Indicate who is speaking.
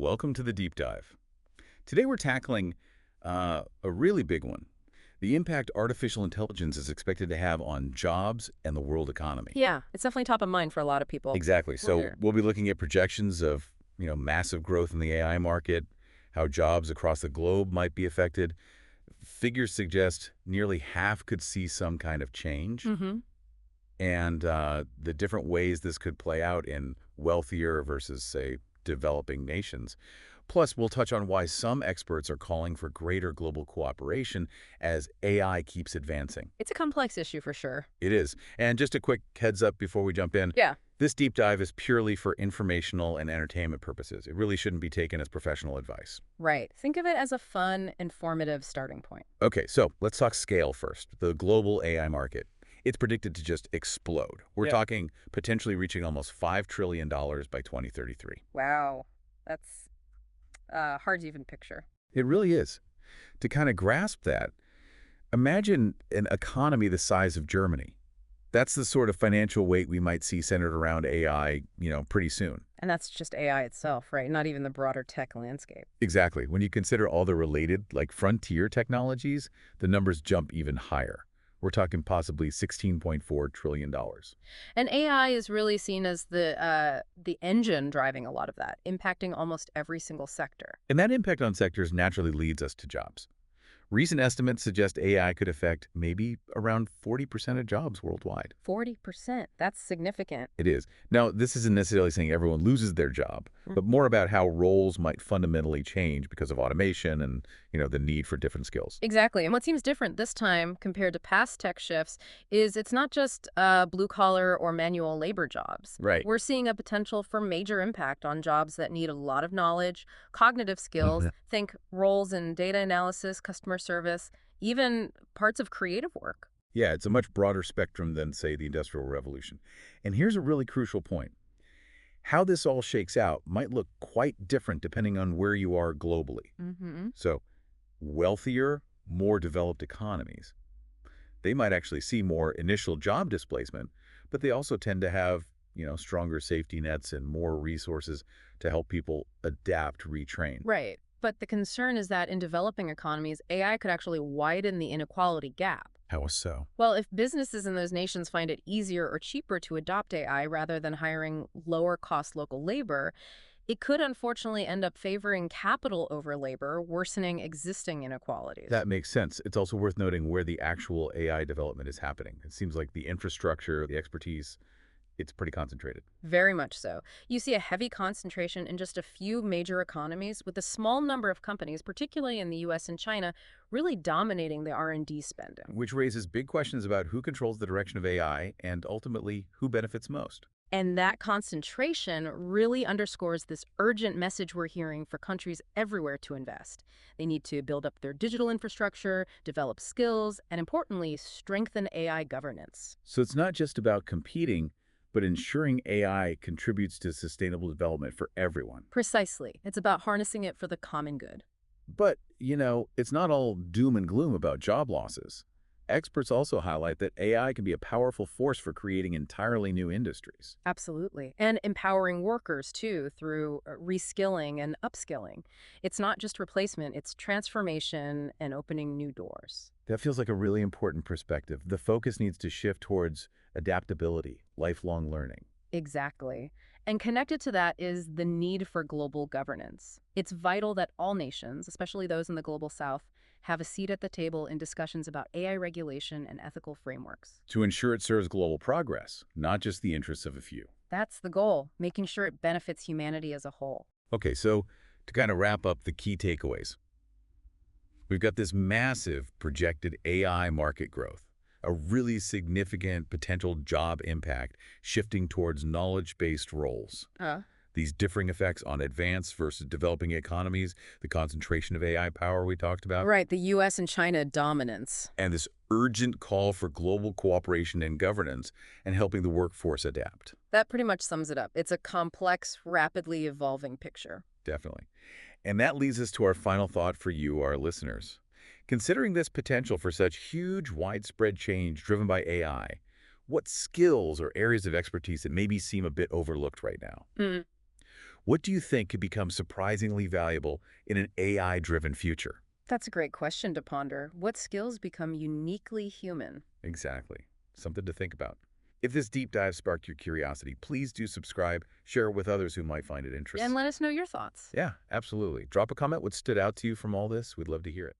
Speaker 1: welcome to the deep dive. Today we're tackling a really big one, the impact artificial intelligence is expected to have on jobs and the world economy.
Speaker 2: Yeah, it's definitely top of mind for a lot of people.
Speaker 1: Exactly. So
Speaker 2: Sure.
Speaker 1: we'll be looking at projections of, massive growth in the AI market, how jobs across the globe might be affected. Figures suggest nearly half could see some kind of change,
Speaker 2: Mm-hmm.
Speaker 1: and the different ways this could play out in wealthier versus, say, developing nations. Plus, we'll touch on why some experts are calling for greater global cooperation as AI keeps advancing.
Speaker 2: It's a complex issue for sure.
Speaker 1: It is. And just a quick heads up before we jump in.
Speaker 2: Yeah.
Speaker 1: This deep dive is purely for informational and entertainment purposes. It really shouldn't be taken as professional advice.
Speaker 2: Right. Think of it as a fun, informative starting point.
Speaker 1: Okay, so let's talk scale first. The global AI market. It's predicted to just explode. We're
Speaker 2: Yeah.
Speaker 1: talking potentially reaching almost $5 trillion by 2033.
Speaker 2: Wow. That's hard to even picture.
Speaker 1: It really is. To kind of grasp that, imagine an economy the size of Germany. That's the sort of financial weight we might see centered around AI, pretty soon.
Speaker 2: And that's just AI itself, right? Not even the broader tech landscape.
Speaker 1: Exactly. When you consider all the related, like frontier technologies, the numbers jump even higher. We're talking possibly $16.4 trillion.
Speaker 2: And AI is really seen as the engine driving a lot of that, impacting almost every single sector.
Speaker 1: And that impact on sectors naturally leads us to jobs. Recent estimates suggest AI could affect maybe around 40% of jobs worldwide.
Speaker 2: 40%. That's significant.
Speaker 1: It is. Now, this isn't necessarily saying everyone loses their job, but more about how roles might fundamentally change because of automation and, the need for different skills.
Speaker 2: Exactly. And what seems different this time compared to past tech shifts is it's not just blue collar or manual labor jobs.
Speaker 1: Right.
Speaker 2: We're seeing a potential for major impact on jobs that need a lot of knowledge, cognitive skills,
Speaker 1: Mhm.
Speaker 2: think roles in data analysis, customer service, even parts of creative work.
Speaker 1: Yeah, it's a much broader spectrum than, say, the Industrial Revolution. And here's a really crucial point. How this all shakes out might look quite different depending on where you are globally.
Speaker 2: Mm-hmm.
Speaker 1: So, wealthier, more developed economies, they might actually see more initial job displacement, but they also tend to have, stronger safety nets and more resources to help people adapt, retrain.
Speaker 2: Right. But the concern is that in developing economies, AI could actually widen the inequality gap.
Speaker 1: How so?
Speaker 2: Well, if businesses in those nations find it easier or cheaper to adopt AI rather than hiring lower-cost local labor, it could unfortunately end up favoring capital over labor, worsening existing inequalities.
Speaker 1: That makes sense. It's also worth noting where the actual AI development is happening. It seems like the infrastructure, the expertise, it's pretty concentrated.
Speaker 2: Very much so. You see a heavy concentration in just a few major economies, with a small number of companies, particularly in the US and China, really dominating the R&D spending.
Speaker 1: Which raises big questions about who controls the direction of AI and ultimately who benefits most.
Speaker 2: And that concentration really underscores this urgent message we're hearing for countries everywhere to invest. They need to build up their digital infrastructure, develop skills, and importantly, strengthen AI governance.
Speaker 1: So it's not just about competing, but ensuring AI contributes to sustainable development for everyone.
Speaker 2: Precisely. It's about harnessing it for the common good.
Speaker 1: But, it's not all doom and gloom about job losses. Experts also highlight that AI can be a powerful force for creating entirely new industries.
Speaker 2: Absolutely. And empowering workers, too, through reskilling and upskilling. It's not just replacement, it's transformation and opening new doors.
Speaker 1: That feels like a really important perspective. The focus needs to shift towards adaptability, lifelong learning.
Speaker 2: Exactly. And connected to that is the need for global governance. It's vital that all nations, especially those in the global south, have a seat at the table in discussions about AI regulation and ethical frameworks.
Speaker 1: To ensure it serves global progress, not just the interests of a few.
Speaker 2: That's the goal, making sure it benefits humanity as a whole.
Speaker 1: Okay, so to kind of wrap up the key takeaways, we've got this massive projected AI market growth, a really significant potential job impact shifting towards knowledge-based roles. These differing effects on advanced versus developing economies, the concentration of AI power we talked about,
Speaker 2: Right, the US and China dominance.
Speaker 1: and this urgent call for global cooperation and governance and helping the workforce adapt.
Speaker 2: That pretty much sums it up. It's a complex, rapidly evolving picture.
Speaker 1: Definitely. And that leads us to our final thought for you, our listeners. Considering this potential for such huge, widespread change driven by AI, what skills or areas of expertise that maybe seem a bit overlooked right now? What do you think could become surprisingly valuable in an AI-driven future?
Speaker 2: That's a great question to ponder. What skills become uniquely human?
Speaker 1: Exactly. Something to think about. If this deep dive sparked your curiosity, please do subscribe, share it with others who might find it
Speaker 2: And
Speaker 1: interesting.
Speaker 2: let us know your thoughts.
Speaker 1: Yeah, absolutely. Drop a comment what stood out to you from all this. We'd love to hear it.